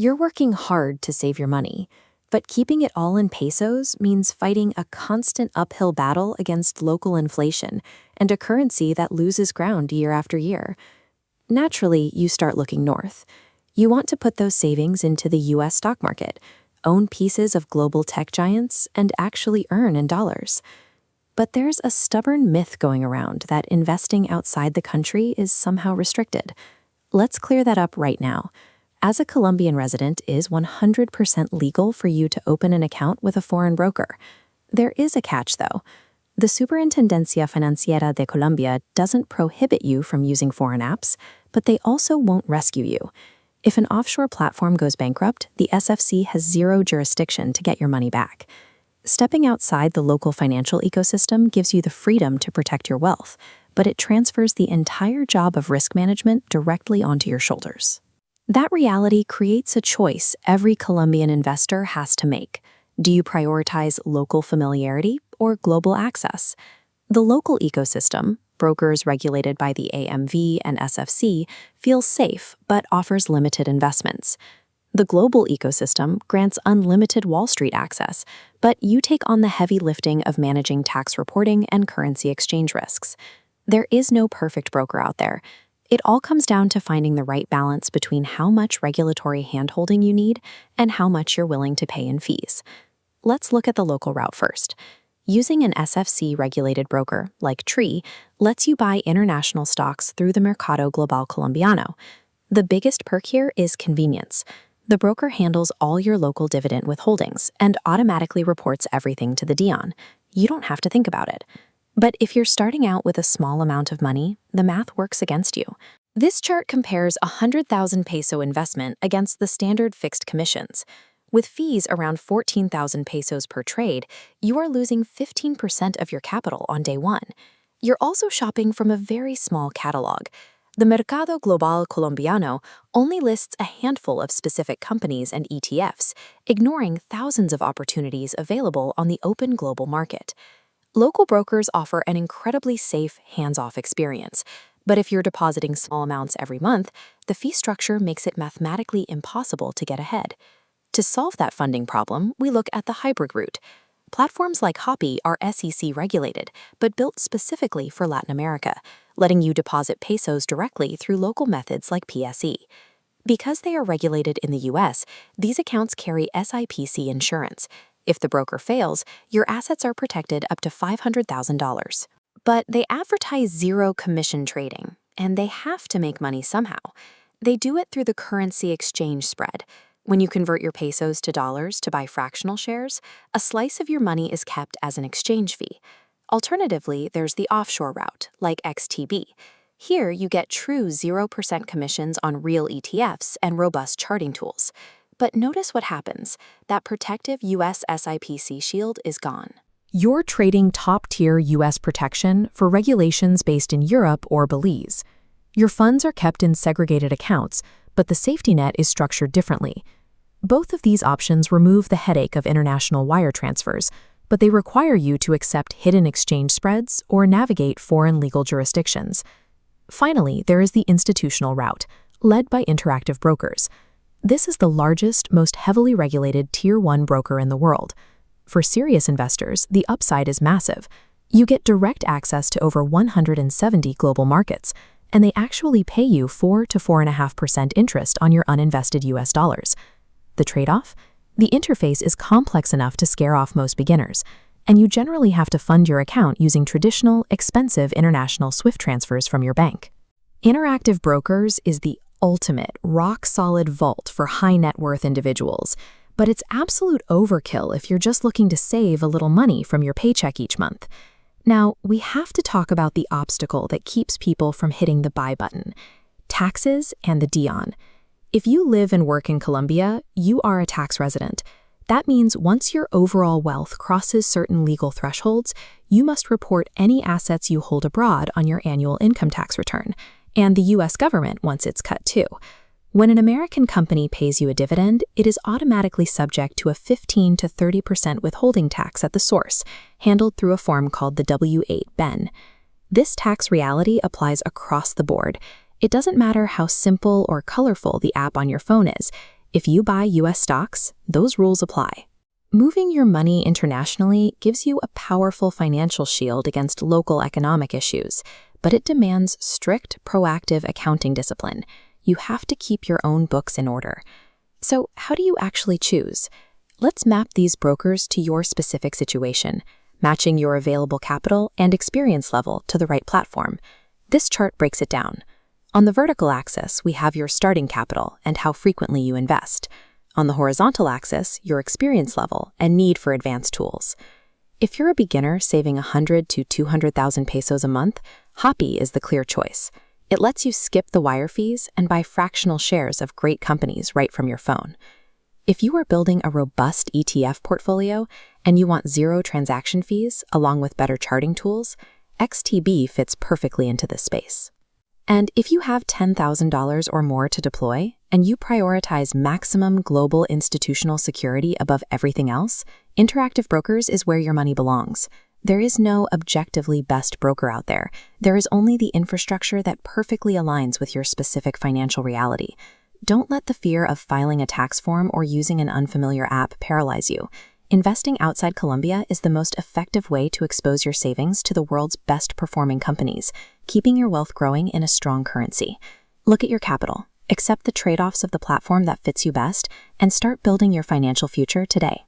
You're working hard to save your money, but keeping it all in pesos means fighting a constant uphill battle against local inflation and a currency that loses ground year after year. Naturally, you start looking north. You want to put those savings into the US stock market, own pieces of global tech giants, and actually earn in dollars. But there's a stubborn myth going around that investing outside the country is somehow restricted. Let's clear that up right now. As a Colombian resident, it is 100% legal for you to open an account with a foreign broker. There is a catch, though. The Superintendencia Financiera de Colombia doesn't prohibit you from using foreign apps, but they also won't rescue you. If an offshore platform goes bankrupt, the SFC has zero jurisdiction to get your money back. Stepping outside the local financial ecosystem gives you the freedom to protect your wealth, but it transfers the entire job of risk management directly onto your shoulders. That reality creates a choice every Colombian investor has to make. Do you prioritize local familiarity or global access? The local ecosystem, brokers regulated by the AMV and SFC, feels safe but offers limited investments. The global ecosystem grants unlimited Wall Street access, but you take on the heavy lifting of managing tax reporting and currency exchange risks. There is no perfect broker out there. It all comes down to finding the right balance between how much regulatory handholding you need and how much you're willing to pay in fees. Let's look at the local route first. Using an SFC-regulated broker, like Trii, lets you buy international stocks through the Mercado Global Colombiano. The biggest perk here is convenience. The broker handles all your local dividend withholdings and automatically reports everything to the DIAN. You don't have to think about it. But if you're starting out with a small amount of money, the math works against you. This chart compares a 100,000 peso investment against the standard fixed commissions. With fees around 14,000 pesos per trade, you are losing 15% of your capital on day one. You're also shopping from a very small catalog. The Mercado Global Colombiano only lists a handful of specific companies and ETFs, ignoring thousands of opportunities available on the open global market. Local brokers offer an incredibly safe, hands-off experience, but if you're depositing small amounts every month, the fee structure makes it mathematically impossible to get ahead. To solve that funding problem, we look at the hybrid route. Platforms like Hapi are SEC regulated, but built specifically for Latin America, letting you deposit pesos directly through local methods like PSE. Because they are regulated in the US, these accounts carry SIPC insurance. If the broker fails, your assets are protected up to $500,000. But they advertise zero commission trading, and they have to make money somehow. They do it through the currency exchange spread. When you convert your pesos to dollars to buy fractional shares, a slice of your money is kept as an exchange fee. Alternatively, there's the offshore route, like XTB. Here, you get true 0% commissions on real ETFs and robust charting tools. But notice what happens. That protective US SIPC shield is gone. You're trading top-tier US protection for regulations based in Europe or Belize. Your funds are kept in segregated accounts, but the safety net is structured differently. Both of these options remove the headache of international wire transfers, but they require you to accept hidden exchange spreads or navigate foreign legal jurisdictions. Finally, there is the institutional route, led by Interactive Brokers. This is the largest, most heavily regulated Tier 1 broker in the world. For serious investors, the upside is massive. You get direct access to over 170 global markets, and they actually pay you 4 to 4.5% interest on your uninvested US dollars. The trade-off? The interface is complex enough to scare off most beginners, and you generally have to fund your account using traditional, expensive international SWIFT transfers from your bank. Interactive Brokers is the ultimate, rock-solid vault for high-net-worth individuals, but it's absolute overkill if you're just looking to save a little money from your paycheck each month. Now, we have to talk about the obstacle that keeps people from hitting the buy button: taxes and the DIAN. If you live and work in Colombia, you are a tax resident. That means once your overall wealth crosses certain legal thresholds, you must report any assets you hold abroad on your annual income tax return, and the US government wants its cut too. When an American company pays you a dividend, it is automatically subject to a 15 to 30% withholding tax at the source, handled through a form called the W-8 BEN. This tax reality applies across the board. It doesn't matter how simple or colorful the app on your phone is. If you buy US stocks, those rules apply. Moving your money internationally gives you a powerful financial shield against local economic issues, but it demands strict, proactive accounting discipline. You have to keep your own books in order. So, how do you actually choose? Let's map these brokers to your specific situation, matching your available capital and experience level to the right platform. This chart breaks it down. On the vertical axis, we have your starting capital and how frequently you invest. On the horizontal axis, your experience level and need for advanced tools. If you're a beginner saving 100 to 200,000 pesos a month, Hapi is the clear choice. It lets you skip the wire fees and buy fractional shares of great companies right from your phone. If you are building a robust ETF portfolio and you want zero transaction fees along with better charting tools, XTB fits perfectly into this space. And if you have $10,000 or more to deploy, and you prioritize maximum global institutional security above everything else, Interactive Brokers is where your money belongs. There is no objectively best broker out there. There is only the infrastructure that perfectly aligns with your specific financial reality. Don't let the fear of filing a tax form or using an unfamiliar app paralyze you. Investing outside Colombia is the most effective way to expose your savings to the world's best-performing companies, keeping your wealth growing in a strong currency. Look at your capital, accept the trade-offs of the platform that fits you best, and start building your financial future today.